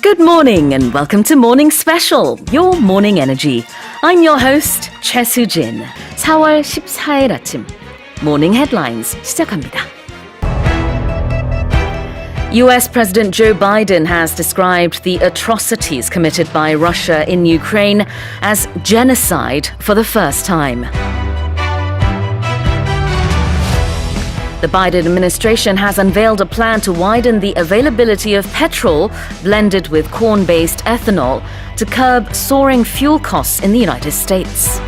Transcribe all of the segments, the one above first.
Good morning and welcome to Morning Special, your morning energy. I'm your host, Choi Soo-jin. 4월 14일 아침, Morning Headlines 시작합니다. US President Joe Biden has described the atrocities committed by Russia in Ukraine as genocide for the first time. The Biden administration has unveiled a plan to widen the availability of petrol blended with corn-based ethanol to curb soaring fuel costs in the United States.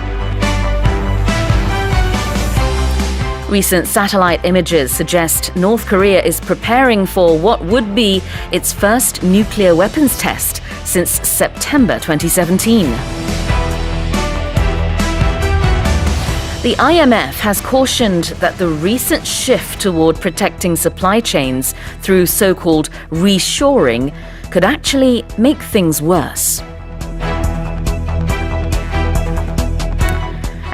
Recent satellite images suggest North Korea is preparing for what would be its first nuclear weapons test since September 2017. The IMF has cautioned that the recent shift toward protecting supply chains through so-called reshoring could actually make things worse.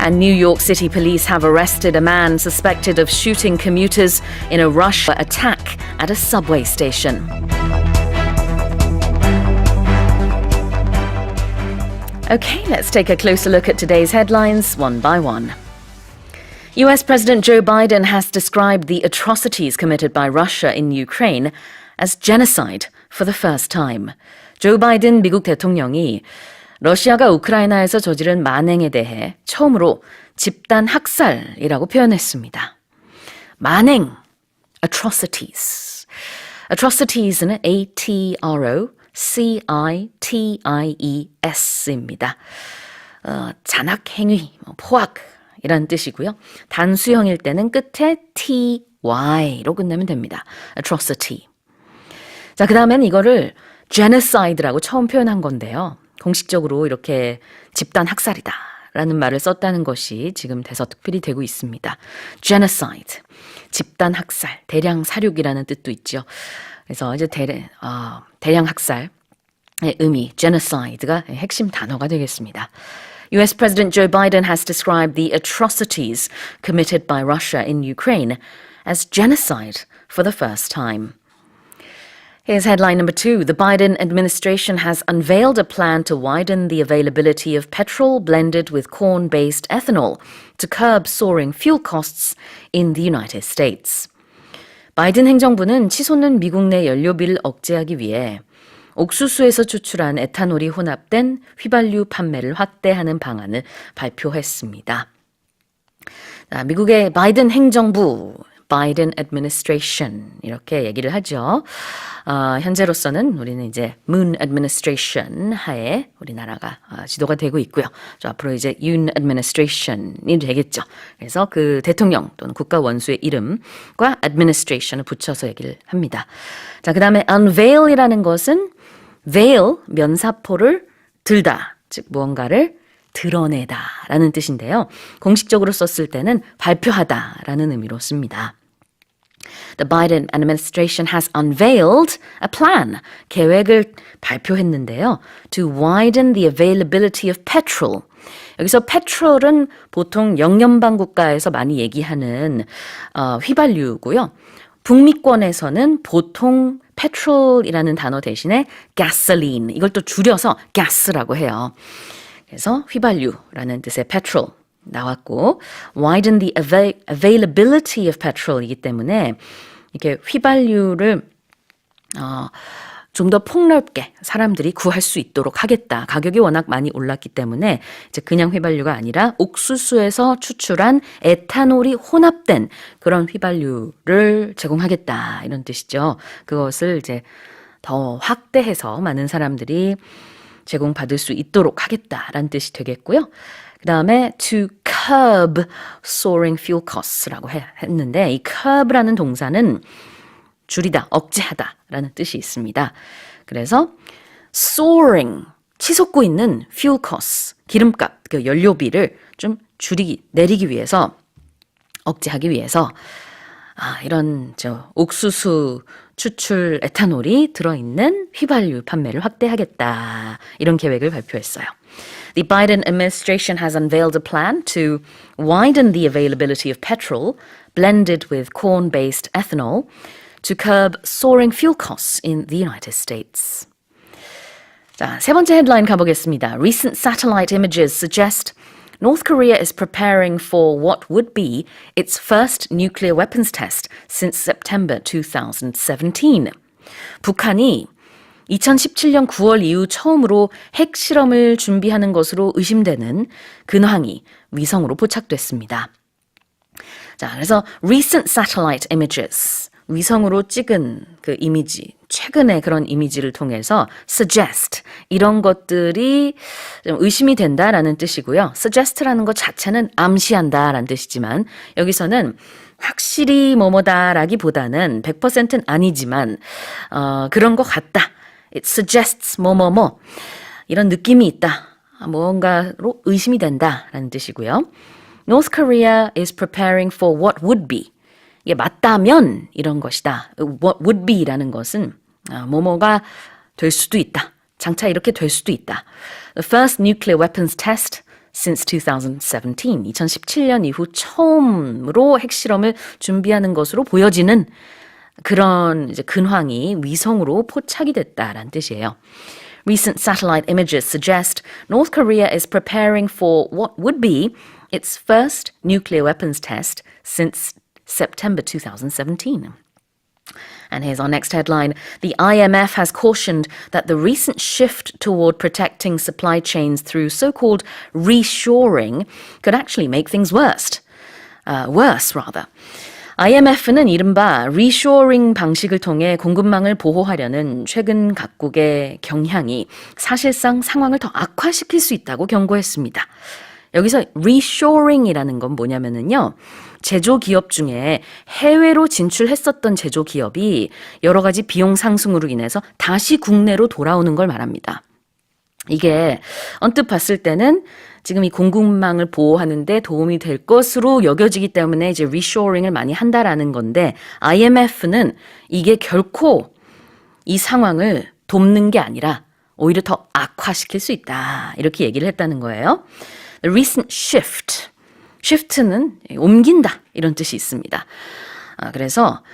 And New York City police have arrested a man suspected of shooting commuters in a Russia attack at a subway station. Okay, let's take a closer look at today's headlines one by one. US President Joe Biden has described the atrocities committed by Russia in Ukraine as genocide for the first time. 조 바이든 미국 대통령이 러시아가 우크라이나에서 저지른 만행에 대해 처음으로 집단 학살이라고 표현했습니다. 만행, atrocities. atrocities는 A-T-R-O-C-I-T-I-E-S입니다. 잔악행위, 포악 이란 뜻이고요. 단수형일 때는 끝에 ty로 끝내면 됩니다. atrocity. 자, 그 다음엔 이거를 genocide라고 처음 표현한 건데요. 공식적으로 이렇게 집단 학살이다 라는 말을 썼다는 것이 지금 대서특필이 되고 있습니다. genocide, 집단 학살, 대량 살육이라는 뜻도 있죠. 그래서 이제 대량 학살의 의미, genocide가 핵심 단어가 되겠습니다. US President Joe Biden has described the atrocities committed by Russia in Ukraine as genocide for the first time. Here's headline number 2. The Biden administration has unveiled a plan to widen the availability of petrol blended with corn-based ethanol to curb soaring fuel costs in the United States. 바이든 행정부는 치솟는 미국 내 연료비를 억제하기 위해 옥수수에서 추출한 에탄올이 혼합된 휘발유 판매를 확대하는 방안을 발표했습니다. 미국의 바이든 행정부, Biden administration 이렇게 얘기를 하죠. 현재로서는 우리는 이제 Moon administration 하에 우리나라가 지도가 되고 있고요. 앞으로 이제 Yoon administration이 되겠죠. 그래서 그 대통령 또는 국가 원수의 이름과 administration을 붙여서 얘기를 합니다. 자, 그 다음에 unveil이라는 것은 veil, 면사포를 들다, 즉 무언가를 드러내다 라는 뜻인데요. 공식적으로 썼을 때는 발표하다 라는 의미로 씁니다. The Biden administration has unveiled a plan, 계획을 발표했는데요. To widen the availability of petrol. 여기서 petrol은 보통 영연방 국가에서 많이 얘기하는 휘발유고요. 북미권에서는 보통 petrol이라는 단어 대신에 gasoline, 이걸 또 줄여서 gas라고 해요. 그래서 휘발유라는 뜻의 petrol 나왔고 widen the availability of petrol이기 때문에 이렇게 휘발유를 좀 더 폭넓게 사람들이 구할 수 있도록 하겠다. 가격이 워낙 많이 올랐기 때문에 이제 그냥 휘발유가 아니라 옥수수에서 추출한 에탄올이 혼합된 그런 휘발유를 제공하겠다. 이런 뜻이죠. 그것을 이제 더 확대해서 많은 사람들이 제공받을 수 있도록 하겠다라는 뜻이 되겠고요. 그 다음에 to curb soaring fuel costs라고 했는데 이 curb라는 동사는 줄이다, 억제하다라는 뜻이 있습니다. 그래서 soaring, 치솟고 있는 fuel costs, 기름값, 그 연료비를 좀 내리기 위해서, 억제하기 위해서 이런 옥수수 추출 에탄올이 들어있는 휘발유 판매를 확대하겠다. 이런 계획을 발표했어요. The Biden administration has unveiled a plan to widen the availability of petrol blended with corn-based ethanol to curb soaring fuel costs in the United States. 자, 세 번째 헤드라인 가보겠습니다. Recent satellite images suggest North Korea is preparing for what would be its first nuclear weapons test since September 2017. 북한이 2017년 9월 이후 처음으로 핵실험을 준비하는 것으로 의심되는 근황이 위성으로 포착됐습니다. 자, 그래서 recent satellite images, 위성으로 찍은 그 이미지, 최근의 그런 이미지를 통해서 suggest, 이런 것들이 좀 의심이 된다라는 뜻이고요. suggest라는 것 자체는 암시한다라는 뜻이지만 여기서는 확실히 뭐뭐다라기보다는 100%는 아니지만 그런 것 같다. It suggests 뭐뭐뭐 이런 느낌이 있다. 뭔가로 의심이 된다라는 뜻이고요. North Korea is preparing for what would be. 이게 맞다면 이런 것이다. What would be라는 것은 뭐뭐가 될 수도 있다. 장차 이렇게 될 수도 있다. The first nuclear weapons test since 2017. 2017년 이후 처음으로 핵실험을 준비하는 것으로 보여지는 그런 이제 근황이 위성으로 포착이 됐다라는 뜻이에요. Recent satellite images suggest North Korea is preparing for what would be its first nuclear weapons test since September 2017. And here's our next headline. The IMF has cautioned that the recent shift toward protecting supply chains through so-called reshoring could actually make things worse. IMF는 이른바 리쇼링 방식을 통해 공급망을 보호하려는 최근 각국의 경향이 사실상 상황을 더 악화시킬 수 있다고 경고했습니다. 여기서 reshoring이라는 건 뭐냐면요. 제조기업 중에 해외로 진출했었던 제조기업이 여러 가지 비용 상승으로 인해서 다시 국내로 돌아오는 걸 말합니다. 이게 언뜻 봤을 때는 지금 이 공급망을 보호하는 데 도움이 될 것으로 여겨지기 때문에 이제 reshoring을 많이 한다라는 건데 IMF는 이게 결코 이 상황을 돕는 게 아니라 오히려 더 악화시킬 수 있다. 이렇게 얘기를 했다는 거예요. The recent shift. shift는 옮긴다. 이런 뜻이 있습니다. 그래서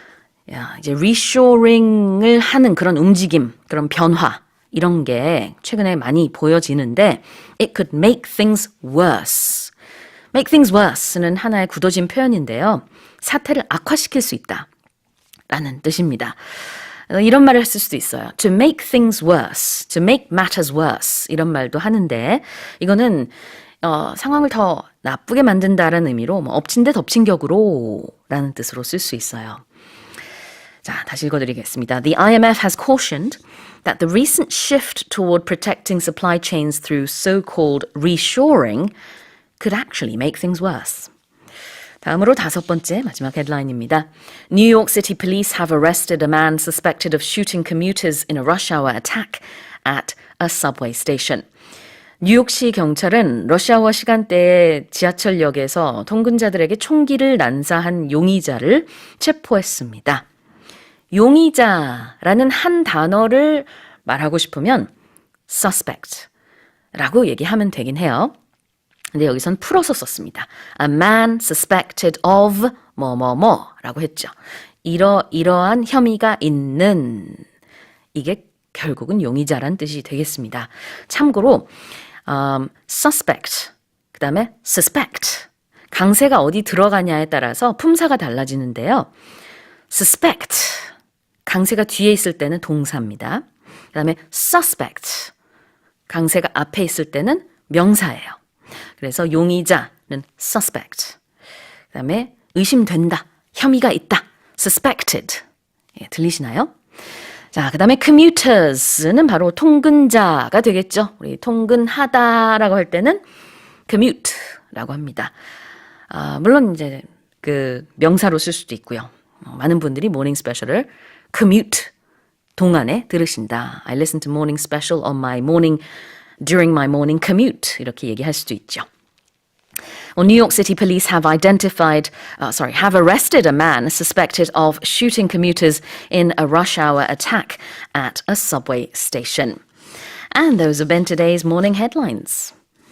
이제 reshoring을 하는 그런 움직임, 그런 변화 이런 게 최근에 많이 보여지는데 it could make things worse. make things worse는 하나의 굳어진 표현인데요. 사태를 악화시킬 수 있다. 라는 뜻입니다. 이런 말을 했을 수도 있어요. To make things worse, to make matters worse 이런 말도 하는데 이거는 상황을 더 나쁘게 만든다라는 의미로 엎친 데 덮친 격으로 라는 뜻으로 쓸 수 있어요. 자, 다시 읽어드리겠습니다. The IMF has cautioned that the recent shift toward protecting supply chains through so-called reshoring could actually make things worse. 다음으로 다섯 번째 마지막 헤드라인입니다. New York City police have arrested a man suspected of shooting commuters in a rush hour attack at a subway station. 뉴욕시 경찰은 러시아워 시간대에 지하철역에서 통근자들에게 총기를 난사한 용의자를 체포했습니다. 용의자라는 한 단어를 말하고 싶으면 suspect라고 얘기하면 되긴 해요. 근데 여기선 풀어서 썼습니다. A man suspected of 뭐뭐뭐라고 했죠. 이러한 혐의가 있는 이게 결국은 용의자란 뜻이 되겠습니다. 참고로 suspect, 그 다음에 suspect. 강세가 어디 들어가냐에 따라서 품사가 달라지는데요. suspect, 강세가 뒤에 있을 때는 동사입니다. 그 다음에 suspect, 강세가 앞에 있을 때는 명사예요. 그래서 용의자는 suspect. 그 다음에 의심된다, 혐의가 있다, suspected. 예, 들리시나요? 자, 그 다음에 commuters는 바로 통근자가 되겠죠. 우리 통근하다라고 할 때는 commute라고 합니다. 물론 이제 그 명사로 쓸 수도 있고요. 많은 분들이 모닝 스페셜을 commute 동안에 들으신다. I listen to morning special on my morning, during my morning commute 이렇게 얘기할 수도 있죠. Well, New York City police have have arrested a man suspected of shooting commuters in a rush hour attack at a subway station. And those have been today's morning headlines.